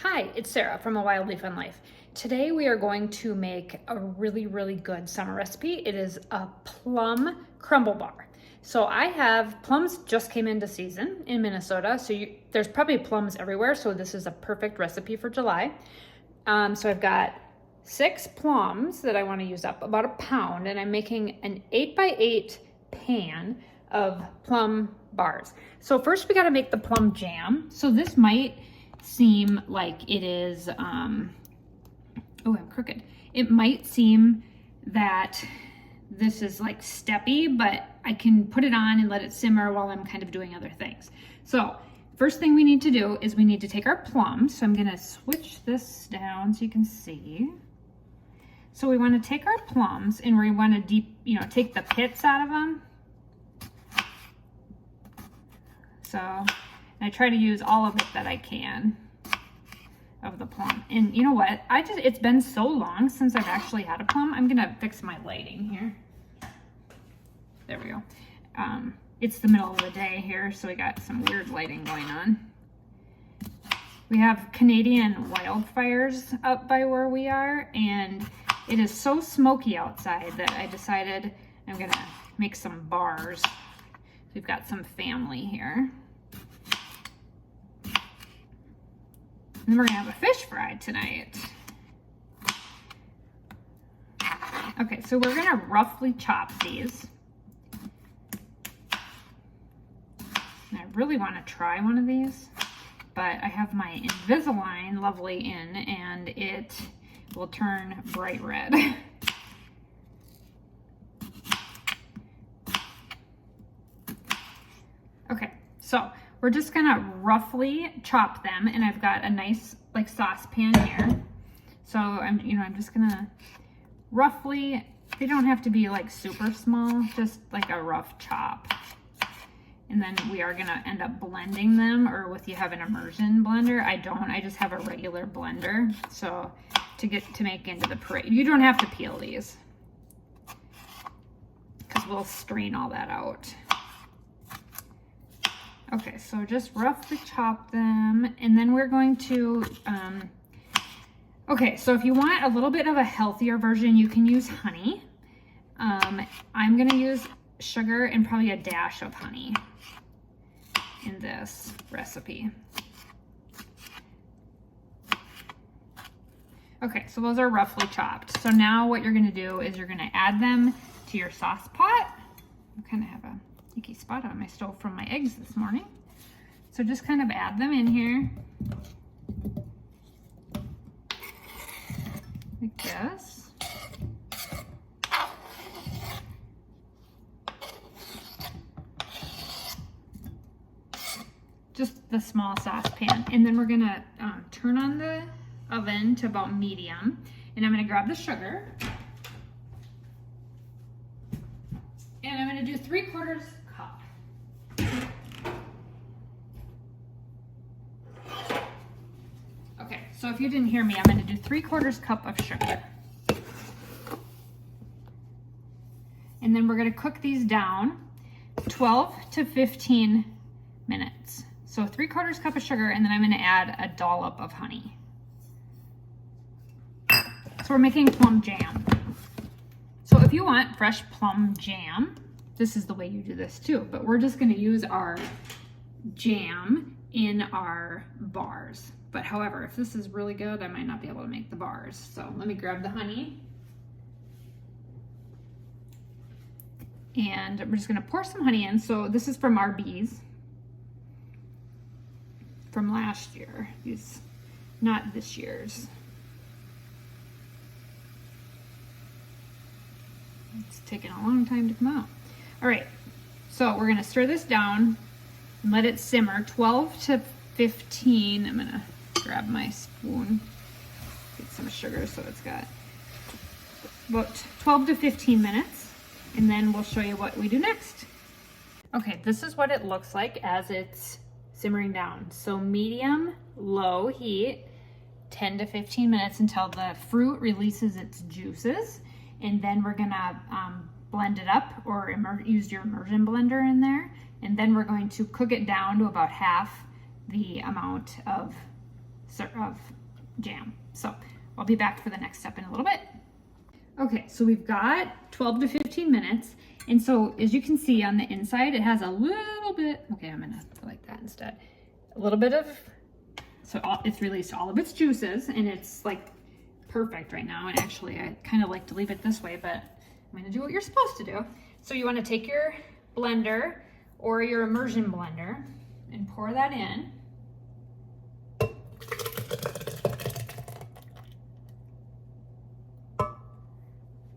Hi, it's Sarah from A Wildly Fun Life. Today we are going to make a really good summer recipe. It is a plum crumble bar. So I have plums just came into season in Minnesota, so there's probably plums everywhere, so this is a perfect recipe for July. So I've got 6 plums that I want to use up, about a pound, and I'm making an 8x8 pan of plum bars. So first we got to make the plum jam. So this might seem like it is, oh, I'm crooked. It might seem that this is like steppy, but I can put it on and let it simmer while I'm kind of doing other things. So first thing we need to do is we need to take our plums. So I'm gonna switch this down so you can see. So we wanna take our plums and we wanna take the pits out of them. So I try to use all of it that I can of the plum. And you know what? It's been so long since I've actually had a plum. I'm gonna fix my lighting here. There we go. It's the middle of the day here, so we got some weird lighting going on. We have Canadian wildfires up by where we are, and it is so smoky outside that I decided I'm gonna make some bars. We've got some family here. And then we're gonna have a fish fry tonight. Okay, so we're gonna roughly chop these. And I really wanna try one of these, but I have my Invisalign lovely in and it will turn bright red. Okay, so we're just gonna roughly chop them, and I've got a nice like saucepan here. So I'm just gonna roughly, they don't have to be like super small, just like a rough chop. And then we are gonna end up blending them, or if you have an immersion blender. I don't, I just have a regular blender. So to make into the parade, you don't have to peel these because we'll strain all that out. Okay, so just roughly chop them, and then we're going to, okay, so if you want a little bit of a healthier version, you can use honey. I'm gonna use sugar and probably a dash of honey in this recipe. Okay, so those are roughly chopped. So now what you're gonna do is you're gonna add them to your sauce pot. I kind of have a icky spot on my stove from my eggs this morning. So just kind of add them in here. Like this. Just the small saucepan. And then we're gonna turn on the oven to about medium. And I'm gonna grab the sugar. And I'm gonna do 3/4 cup. Okay, so if you didn't hear me, I'm gonna do 3/4 cup of sugar. And then we're gonna cook these down 12 to 15 minutes. So 3/4 cup of sugar, and then I'm gonna add a dollop of honey. So we're making plum jam. So if you want fresh plum jam, this is the way you do this too, but we're just gonna use our jam in our bars. But however, if this is really good, I might not be able to make the bars. So let me grab the honey. And we're just gonna pour some honey in. So this is from our bees from last year, these, not this year's. It's taken a long time to come out. All right, so we're gonna stir this down and let it simmer 12 to 15. I'm gonna grab my spoon, get some sugar so it's got about 12 to 15 minutes, and then we'll show you what we do next. Okay, this is what it looks like as it's simmering down. So medium, low heat, 10 to 15 minutes until the fruit releases its juices. And then we're gonna blend it up, or use your immersion blender in there. And then we're going to cook it down to about half the amount of of jam. So I'll be back for the next step in a little bit. Okay, so we've got 12 to 15 minutes. And so as you can see on the inside, it has a little bit, okay, I'm gonna go like that instead. A little bit of, it's released all of its juices and it's like perfect right now. And actually I kind of like to leave it this way, but I'm gonna do what you're supposed to do. So you wanna take your blender or your immersion blender and pour that in.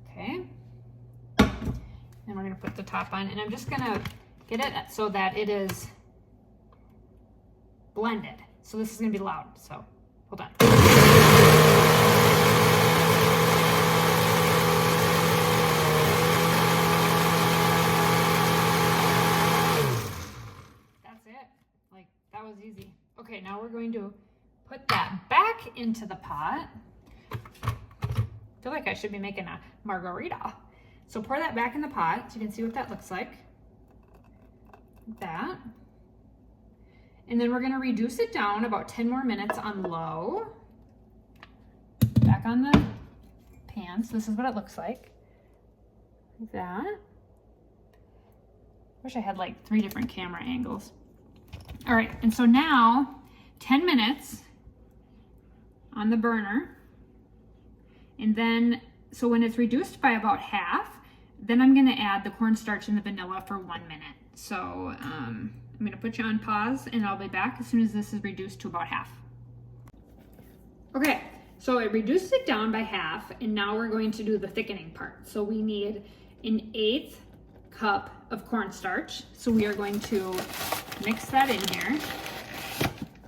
Okay. And we're gonna put the top on, and I'm just gonna get it so that it is blended. So this is gonna be loud, so hold on. That's it, like that was easy. Okay, now we're going to put that back into the pot. I feel like I should be making a margarita. So pour that back in the pot so you can see what that looks like. Like that. And then we're gonna reduce it down about 10 more minutes on low. Back on the pan, so this is what it looks like. Like that. Wish I had like 3 different camera angles. All right, and so now 10 minutes on the burner. And then, so when it's reduced by about half, then I'm gonna add the cornstarch and the vanilla for 1 minute. So I'm gonna put you on pause and I'll be back as soon as this is reduced to about half. Okay, so it reduced it down by half and now we're going to do the thickening part. So we need an 1/8 cup of cornstarch. So we are going to mix that in here.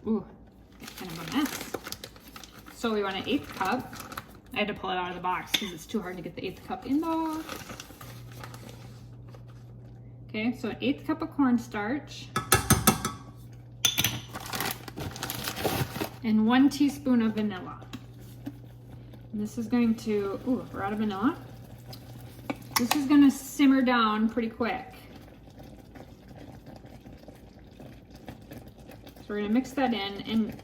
Ooh, it's kind of a mess. So we want an 1/8 cup. I had to pull it out of the box because it's too hard to get the 1/8 cup in the box. Okay, so an 1/8 cup of cornstarch and 1 teaspoon of vanilla. And this is going to, ooh, we're out of vanilla. This is gonna simmer down pretty quick. So we're gonna mix that in, and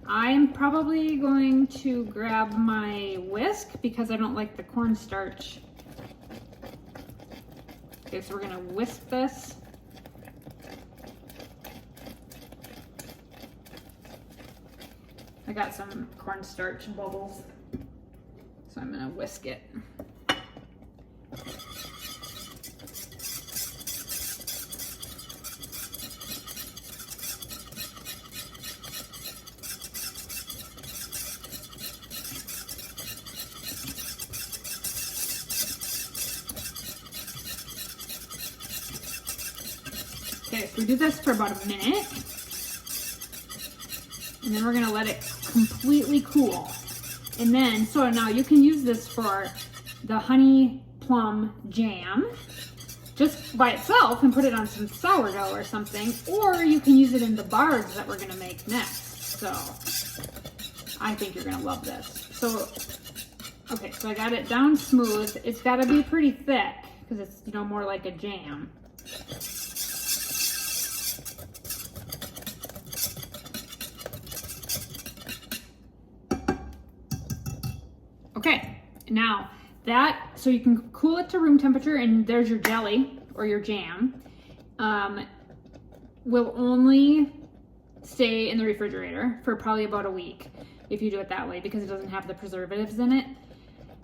I'm probably going to grab my whisk because I don't like the cornstarch. Okay, so we're gonna whisk this. I got some cornstarch bubbles, so I'm gonna whisk it. Okay, so we do this for about a minute, and then we're gonna let it completely cool. And then, so now you can use this for the honey plum jam, just by itself and put it on some sourdough or something, or you can use it in the bars that we're gonna make next. So, I think you're gonna love this. So, okay, so I got it down smooth. It's gotta be pretty thick, because it's, you know, more like a jam. Okay, now that, so you can cool it to room temperature, and there's your jelly or your jam. Will only stay in the refrigerator for probably about a week if you do it that way, because it doesn't have the preservatives in it.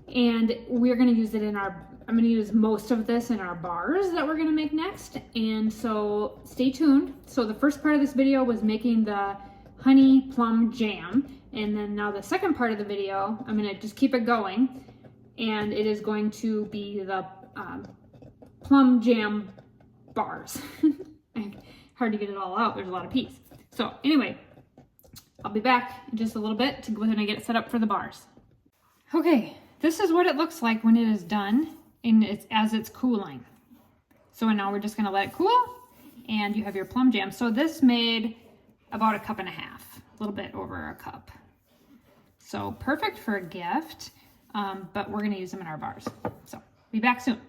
And we're gonna use it in our, I'm gonna use most of this in our bars that we're gonna make next. And so stay tuned. So the first part of this video was making the honey plum jam. And then now the second part of the video, I'm gonna just keep it going. And it is going to be the plum jam bars. Hard to get it all out, there's a lot of peas. So anyway, I'll be back in just a little bit to when I get it set up for the bars. Okay, this is what it looks like when it is done and as it's cooling. So now we're just gonna let it cool, and you have your plum jam. So this made about 1.5 cups, a little bit over a cup. So perfect for a gift, but we're gonna use them in our bars. So be back soon.